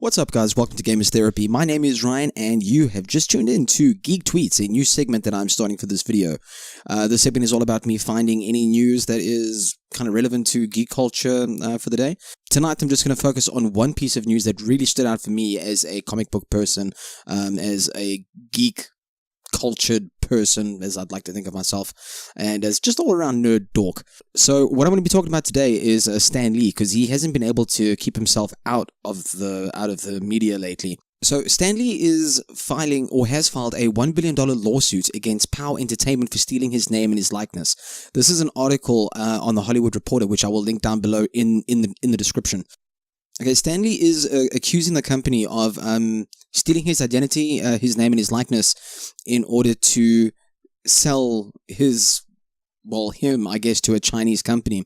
What's up, guys? Welcome to Gamers Therapy. My name is Ryan, and you have just tuned in to Geek Tweets, a new segment that I'm starting for this video. This segment is all about me finding any news that is kind of relevant to geek culture for the day. Tonight, I'm just going to focus on one piece of news that really stood out for me as a comic book person, as a geek cultured person, as I'd like to think of myself, and as just all-around nerd dork. So what I'm going to be talking about today is Stan Lee, because he hasn't been able to keep himself out of the media lately. So Stan Lee is filing, or has filed, a $1 billion lawsuit against Pow Entertainment for stealing his name and his likeness. This is an article on the Hollywood Reporter, which I will link down below in the description. Okay, Stan Lee is accusing the company of stealing his identity, his name and his likeness in order to sell him, I guess, to a Chinese company.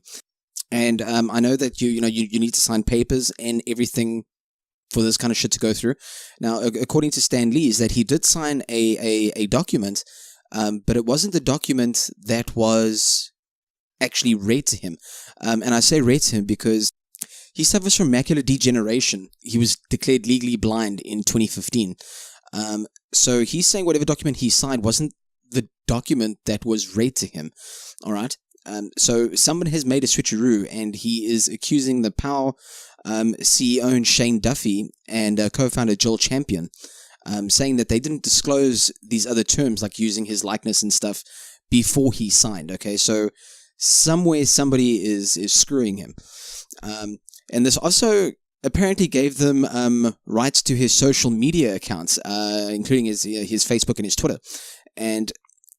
And I know that you need to sign papers and everything for this kind of shit to go through. Now, according to Stan Lee, is that he did sign a document, but it wasn't the document that was actually read to him. And I say read to him because he suffers from macular degeneration. He was declared legally blind in 2015. So he's saying whatever document he signed wasn't the document that was read to him. All right. So someone has made a switcheroo, and he is accusing the Pow CEO Shane Duffy and co-founder Joel Champion, saying that they didn't disclose these other terms, like using his likeness and stuff, before he signed. Okay, so somewhere somebody is screwing him. And this also apparently gave them rights to his social media accounts, including his Facebook and his Twitter. And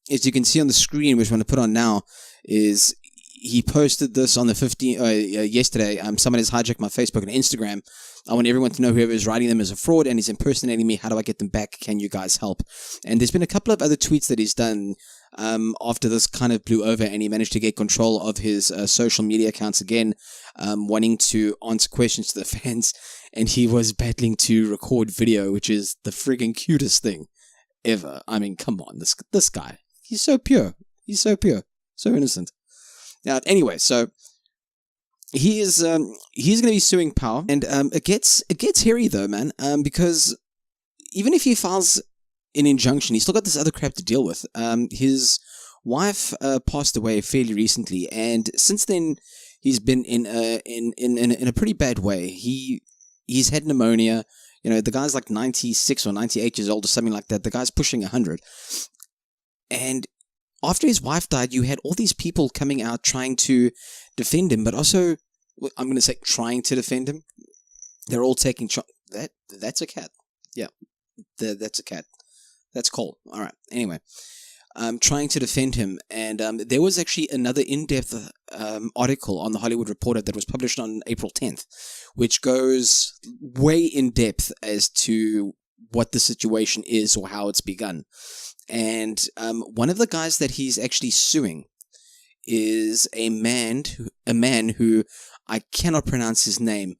as you can see on the screen, which I'm going to put on now, is he posted this on the 15th, yesterday. Someone has hijacked my Facebook and Instagram. I want everyone to know whoever is writing them is a fraud and is impersonating me. How do I get them back? Can you guys help? And there's been a couple of other tweets that he's done after this kind of blew over, and he managed to get control of his social media accounts again, wanting to answer questions to the fans. And he was battling to record video, which is the friggin' cutest thing ever. I mean, come on, this guy. He's so pure. He's so pure. So innocent. Now, anyway, so he's going to be suing Pow, and it gets hairy though, man, because even if he files an injunction, he's still got this other crap to deal with. His wife passed away fairly recently, and since then he's been in a pretty bad way. He's had pneumonia. You know, the guy's like 96 or 98 years old or something like that. The guy's pushing 100, and after his wife died, you had all these people coming out trying to defend him, but also, I'm going to say trying to defend him. They're all taking... That's a cat. Yeah, that's a cat. That's Coal. All right. Anyway, trying to defend him. And there was actually another in-depth article on the Hollywood Reporter that was published on April 10th, which goes way in-depth as to what the situation is or how it's begun. And one of the guys that he's actually suing is a man who I cannot pronounce his name.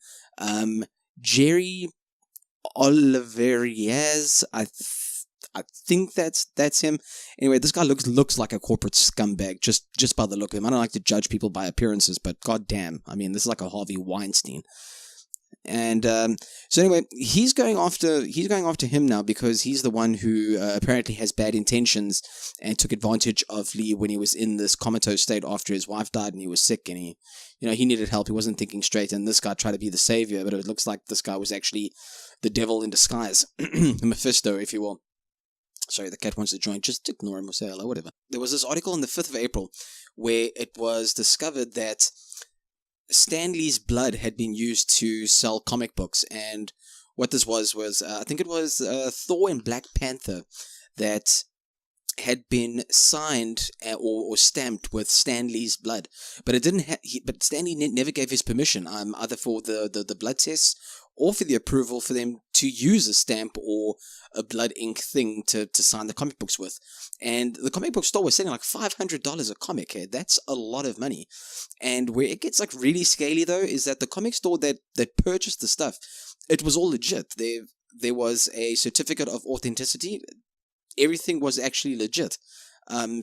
Jerry Oliveriez. I think that's him. Anyway, this guy looks like a corporate scumbag just by the look of him. I don't like to judge people by appearances, but goddamn, I mean, this is like a Harvey Weinstein. And so anyway, he's going after him now because he's the one who apparently has bad intentions and took advantage of Lee when he was in this comatose state after his wife died and he was sick and he needed help. He wasn't thinking straight, and this guy tried to be the savior, but it looks like this guy was actually the devil in disguise, Mephisto, if you will. Sorry, the cat wants to join. Just ignore him or say hello, whatever. There was this article on the 5th of April where it was discovered that Stan Lee's blood had been used to sell comic books, and what this was I think it was Thor and Black Panther that had been signed or stamped with Stan Lee's blood, but it didn't. But Stan Lee never gave his permission, either for the blood tests or for the approval for them to use a stamp or a blood ink thing to sign the comic books with. And the comic book store was selling like $500 a comic. Hey, that's a lot of money. And where it gets like really scaly though is that the comic store that purchased the stuff, it was all legit. There was a certificate of authenticity. Everything was actually legit.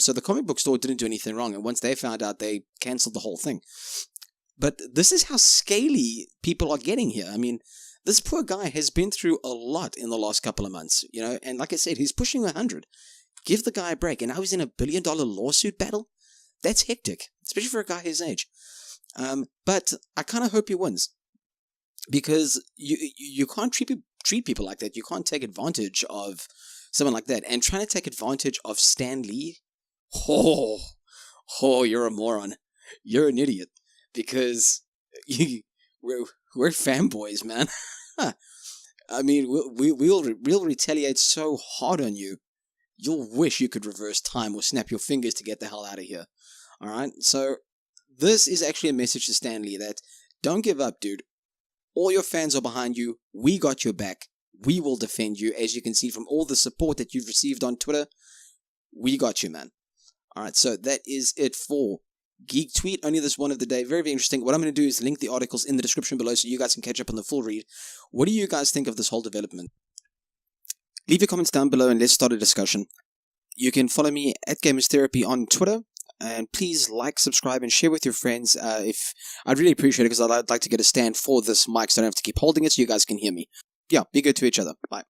So the comic book store didn't do anything wrong. And once they found out, they canceled the whole thing. But this is how scaly people are getting here. I mean, This poor guy has been through a lot in the last couple of months, and like I said, he's pushing 100. Give the guy a break. And now he's in a $1 billion lawsuit battle? That's hectic, especially for a guy his age. But I kind of hope he wins, because you can't treat people like that. You can't take advantage of someone like that. And trying to take advantage of Stan Lee, you're a moron. You're an idiot, because we're fanboys, man. I mean, we'll retaliate so hard on you. You'll wish you could reverse time or snap your fingers to get the hell out of here. Alright? So, this is actually a message to Stan Lee that don't give up, dude. All your fans are behind you. We got your back. We will defend you. As you can see from all the support that you've received on Twitter, we got you, man. Alright, so that is it for Geek Tweet. Only this one of the day. Very, very interesting. What I'm going to do is link the articles in the description below so you guys can catch up on the full read. What do you guys think of this whole development? Leave your comments down below and let's start a discussion. You can follow me at Gamers Therapy on Twitter, and please like, subscribe, and share with your friends. I'd really appreciate it, because I'd like to get a stand for this mic so I don't have to keep holding it so you guys can hear me. Yeah, be good to each other. Bye.